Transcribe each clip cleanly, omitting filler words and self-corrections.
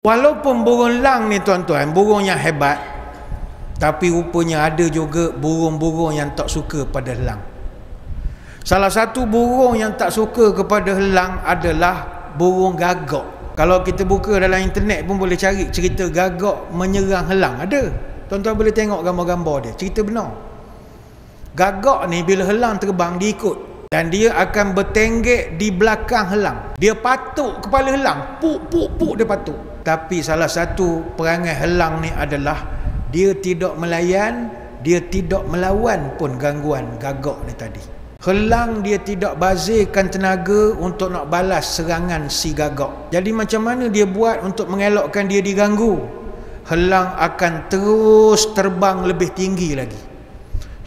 Walaupun burung elang ni tuan-tuan, burung yang hebat, tapi rupanya ada juga burung-burung yang tak suka pada elang. Salah satu burung yang tak suka kepada elang adalah burung gagak. Kalau kita buka dalam internet pun boleh cari cerita gagak menyerang elang. Ada. Tuan-tuan boleh tengok gambar-gambar dia. Cerita benar. Gagak ni bila elang terbang, dia ikut. Dan dia akan bertenggek di belakang elang. Dia patuk kepala elang. Puk dia patuk. Tapi salah satu perangai elang ni adalah dia tidak melayan, dia tidak melawan pun gangguan gagak ni tadi. Elang dia tidak bazirkan tenaga untuk nak balas serangan si gagak. Jadi macam mana dia buat untuk mengelakkan dia diganggu? Elang akan terus terbang lebih tinggi lagi.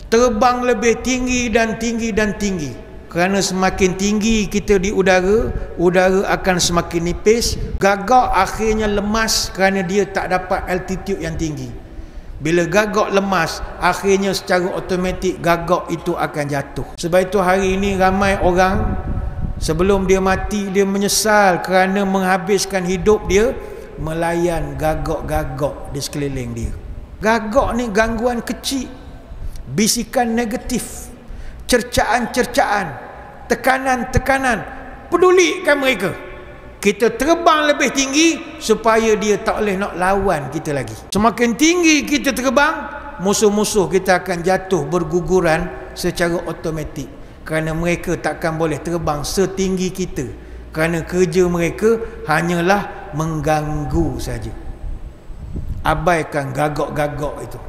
Terbang lebih tinggi dan tinggi dan tinggi. Kerana semakin tinggi kita di udara, udara akan semakin nipis. Gagak akhirnya lemas kerana dia tak dapat altitude yang tinggi. Bila gagak lemas, akhirnya secara automatik gagak itu akan jatuh. Sebab itu hari ini ramai orang sebelum dia mati, dia menyesal kerana menghabiskan hidup dia melayan gagak-gagak di sekeliling dia. Gagak ni gangguan kecil, bisikan negatif, cercaan-cercaan, tekanan-tekanan, pedulikan mereka. Kita terbang lebih tinggi supaya dia tak boleh nak lawan kita lagi. Semakin tinggi kita terbang, musuh-musuh kita akan jatuh berguguran secara automatik. Kerana mereka takkan boleh terbang setinggi kita. Kerana kerja mereka hanyalah mengganggu saja. Abaikan gagak-gagak itu.